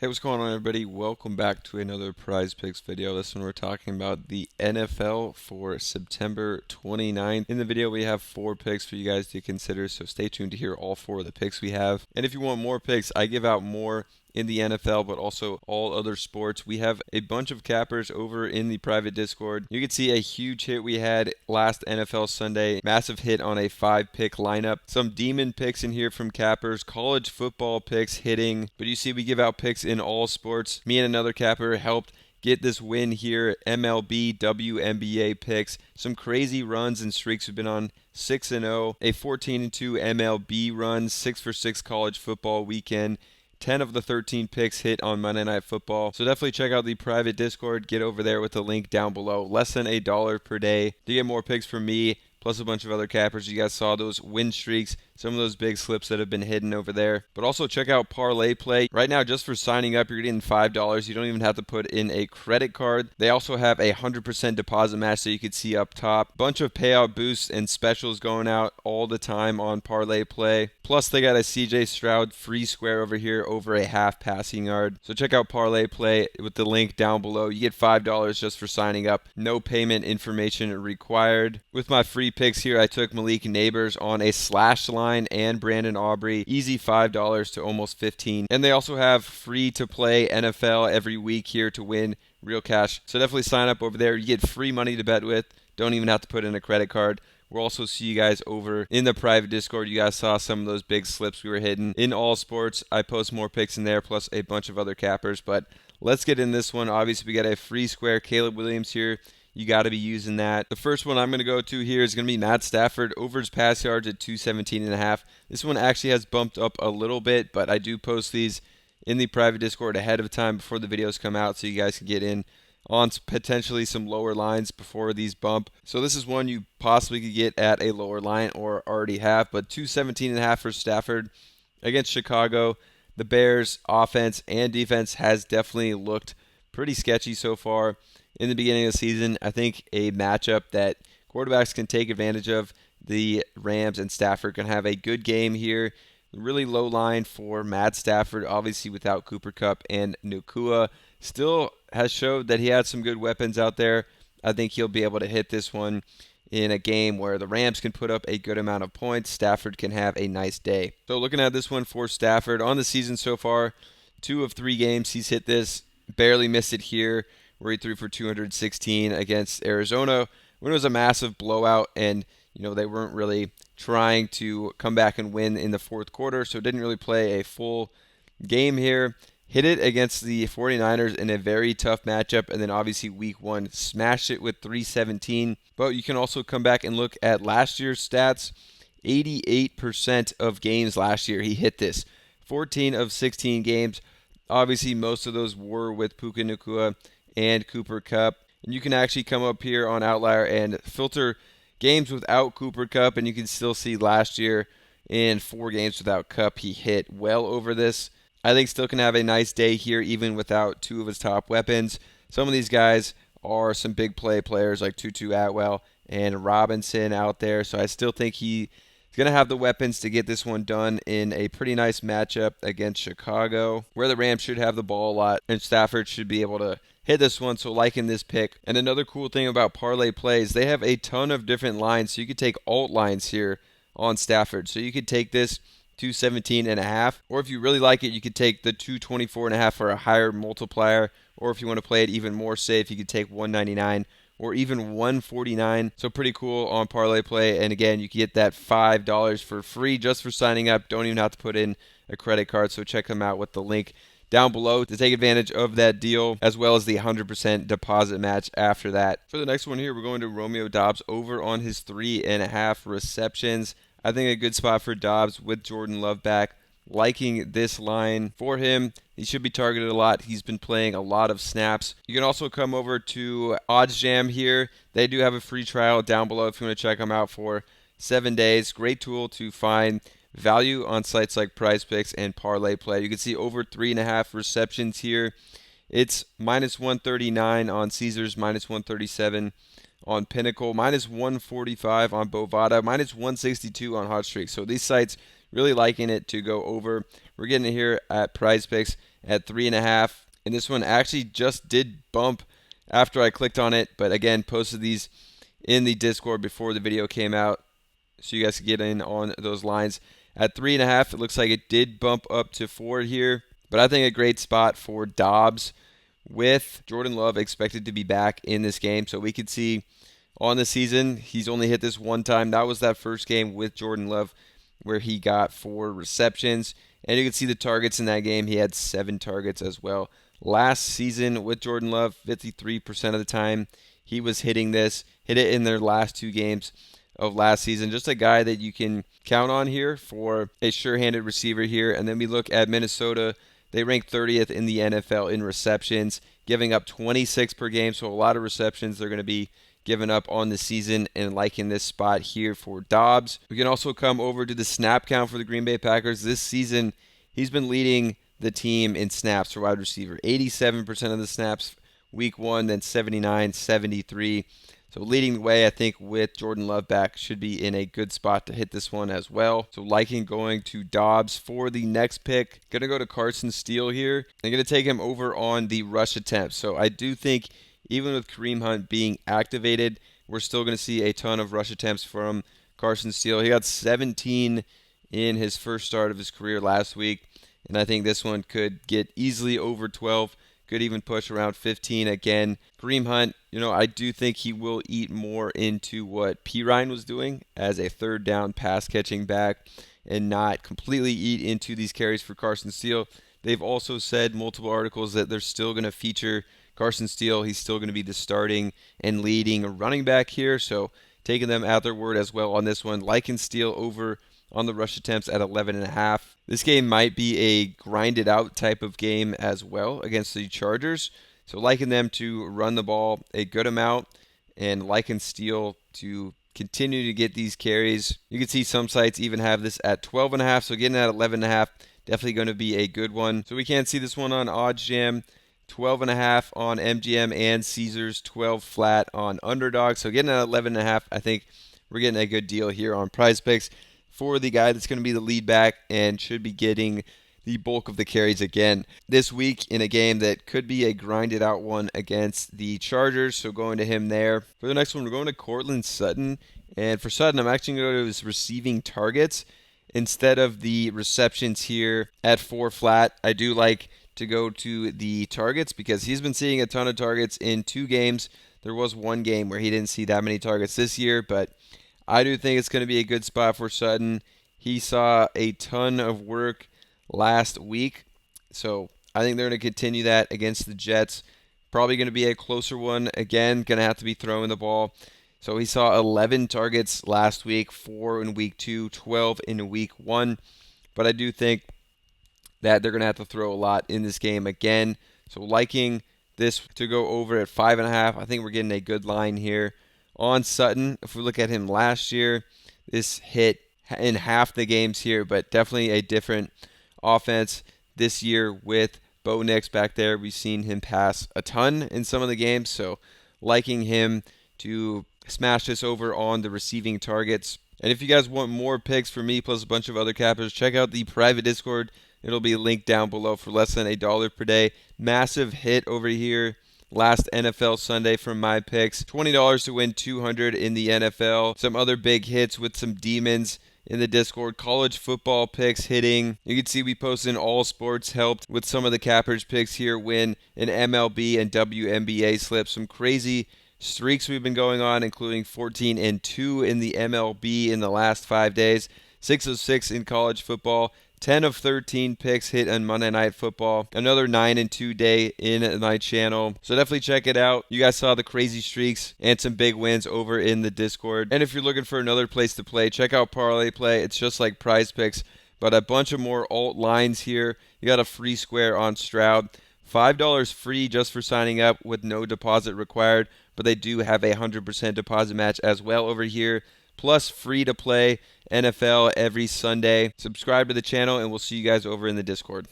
Hey, what's going on, everybody? Welcome back to another Prize Picks video. This one we're talking about the NFL for September 29th. In the video, we have 4 picks for you guys to consider, so stay tuned to hear all 4 of the picks we have. And if you want more picks, I give out more in the NFL, but also all other sports. We have a bunch of cappers over in the private Discord. You can see a huge hit we had last NFL Sunday. Massive hit on a 5-pick lineup. Some demon picks in here from cappers. College football picks hitting. But you see we give out picks in all sports. Me and another capper helped get this win here. MLB, WNBA picks. Some crazy runs and streaks. We've been on 6-0, a 14-2 MLB run, 6 for 6 college football weekend. 10 of the 13 picks hit on Monday Night Football. So definitely check out the private Discord. Get over there with the link down below. Less than $1 per day to get more picks from me, plus a bunch of other cappers. You guys saw those win streaks, some of those big slips that have been hidden over there. But also check out Parlay Play. Right now, just for signing up, you're getting $5. You don't even have to put in a credit card. They also have a 100% deposit match that you can see up top. Bunch of payout boosts and specials going out all the time on Parlay Play. Plus, they got a CJ Stroud free square over here over a half passing yard. So check out Parlay Play with the link down below. You get $5 just for signing up. No payment information required. With my free picks here, I took Malik Neighbors on a slash line and Brandon Aubrey. Easy $5 to almost $15. And they also have free to play NFL every week here to win real cash. So definitely sign up over there. You get free money to bet with. Don't even have to put in a credit card. We'll also see you guys over in the private Discord. You guys saw some of those big slips we were hitting in all sports. I post more picks in there, plus a bunch of other cappers. But let's get in this one. Obviously, we got a free square. Caleb Williams here. You got to be using that. The first one I'm going to go to here is going to be Matt Stafford over his pass yards at 217.5. This one actually has bumped up a little bit, but I do post these in the private Discord ahead of time before the videos come out so you guys can get in on potentially some lower lines before these bump. So this is one you possibly could get at a lower line or already have, but 217.5 for Stafford against Chicago. The Bears offense and defense has definitely looked pretty sketchy so far in the beginning of the season. I think a matchup that quarterbacks can take advantage of. The Rams and Stafford can have a good game here. Really low line for Matt Stafford, obviously without Cooper Kupp and Nakua. Still has showed that he had some good weapons out there. I think he'll be able to hit this one in a game where the Rams can put up a good amount of points. Stafford can have a nice day. So looking at this one for Stafford on the season so far, 2 of 3 games he's hit this. Barely missed it here where he threw for 216 against Arizona when it was a massive blowout and they weren't really trying to come back and win in the fourth quarter, so didn't really play a full game here. Hit it against the 49ers in a very tough matchup, and then obviously week 1 smashed it with 317. But you can also come back and look at last year's stats. 88% of games last year he hit this. 14 of 16 games. Obviously most of those were with Puka Nacua and Cooper Kupp. And you can actually come up here on Outlier and filter games without Cooper Kupp, and you can still see last year in 4 games without Kupp, he hit well over this. I think still can have a nice day here even without 2 of his top weapons. Some of these guys are some big play players like Tutu Atwell and Robinson out there, so I still think he's going to have the weapons to get this one done in a pretty nice matchup against Chicago, where the Rams should have the ball a lot, and Stafford should be able to hit this one, so liking this pick. And another cool thing about Parlay Plays, they have a ton of different lines, so you could take alt lines here on Stafford. So you could take this 217.5, or if you really like it, you could take the 224.5 for a higher multiplier, or if you want to play it even more safe, you could take 199 or even 149. So pretty cool on Parlay Play. And again, you can get that $5 for free just for signing up. Don't even have to put in a credit card. So check them out with the link down below to take advantage of that deal, as well as the 100% deposit match after that. For the next one here, we're going to Romeo Doubs over on his 3.5 receptions. I think a good spot for Doubs with Jordan Love back. Liking this line for him. He should be targeted a lot. He's been playing a lot of snaps. You can also come over to OddsJam here. They do have a free trial down below if you want to check them out for 7 days. Great tool to find value on sites like Prizepicks and Parlay Play. You can see over 3.5 receptions here. It's minus 139 on Caesars, minus 137 on Pinnacle, minus 145 on Bovada, minus 162 on Hot Streak. So these sites really liking it to go over. We're getting it here at Prizepicks at 3.5. And this one actually just did bump after I clicked on it, but again, posted these in the Discord before the video came out, so you guys can get in on those lines. At 3.5, it looks like it did bump up to 4 here, but I think a great spot for Dobbs with Jordan Love expected to be back in this game. So we could see on the season, he's only hit this one time. That was that first game with Jordan Love where he got 4 receptions. And you can see the targets in that game. He had 7 targets as well. Last season with Jordan Love, 53% of the time he was hitting this. Hit it in their last 2 games of last season. Just a guy that you can count on here for a sure-handed receiver here. And then we look at Minnesota. They rank 30th in the NFL in receptions, giving up 26 per game. So a lot of receptions they're going to be given up on the season, and liking this spot here for Dobbs. We can also come over to the snap count for the Green Bay Packers. This season, he's been leading the team in snaps for wide receiver. 87% of the snaps week 1, then 79, 73. So leading the way, I think, with Jordan Love back, should be in a good spot to hit this one as well. So liking going to Dobbs for the next pick. Going to go to Carson Steele here. I'm going to take him over on the rush attempts. So I do think even with Kareem Hunt being activated, we're still going to see a ton of rush attempts from Carson Steele. He got 17 in his first start of his career last week, and I think this one could get easily over 12. Could even push around 15 again. Kareem Hunt, I do think he will eat more into what Pirine was doing as a third down pass catching back and not completely eat into these carries for Carson Steele. They've also said multiple articles that they're still going to feature Carson Steele. He's still going to be the starting and leading running back here. So taking them at their word as well on this one. Liking Steele over on the rush attempts at 11.5. This game might be a grinded out type of game as well against the Chargers. So liking them to run the ball a good amount, and liking Steele to continue to get these carries. You can see some sites even have this at 12.5. So getting at 11.5, definitely going to be a good one. So we can't see this one on OddsJam. 12.5 on MGM, and Caesars 12 flat on Underdog. So getting at 11.5, I think we're getting a good deal here on Prizepicks for the guy that's going to be the lead back and should be getting the bulk of the carries again this week in a game that could be a grinded out one against the Chargers. So going to him there. For the next one, we're going to Courtland Sutton. And for Sutton, I'm actually going to go to his receiving targets instead of the receptions here at 4 flat. I do like to go to the targets because he's been seeing a ton of targets in 2 games. There was 1 game where he didn't see that many targets this year, but I do think it's going to be a good spot for Sutton. He saw a ton of work last week, so I think they're going to continue that against the Jets. Probably going to be a closer one. Again, going to have to be throwing the ball. So he saw 11 targets last week, 4 in week 2, 12 in week 1, but I do think that they're going to have to throw a lot in this game again. So liking this to go over at 5.5. I think we're getting a good line here on Sutton. If we look at him last year, this hit in half the games here, but definitely a different offense this year with Bo Nix back there. We've seen him pass a ton in some of the games, so liking him to smash this over on the receiving targets. And if you guys want more picks for me plus a bunch of other cappers, check out the private Discord. It'll be linked down below for less than $1 per day. Massive hit over here last NFL Sunday from my picks. $20 to win $200 in the NFL. Some other big hits with some demons in the Discord. College football picks hitting. You can see we posted in all sports, helped with some of the cappers picks here, win an MLB and WNBA slip. Some crazy streaks we've been going on, including 14-2 in the MLB in the last 5 days. 6 of 6 in college football. 10 of 13 picks hit on Monday Night Football. Another 9-2 day in my channel. So definitely check it out. You guys saw the crazy streaks and some big wins over in the Discord. And if you're looking for another place to play, check out Parlay Play. It's just like Prizepicks, but a bunch of more alt lines here. You got a free square on Stroud. $5 free just for signing up with no deposit required, but they do have a 100% deposit match as well over here. Plus free to play NFL every Sunday. Subscribe to the channel, and we'll see you guys over in the Discord.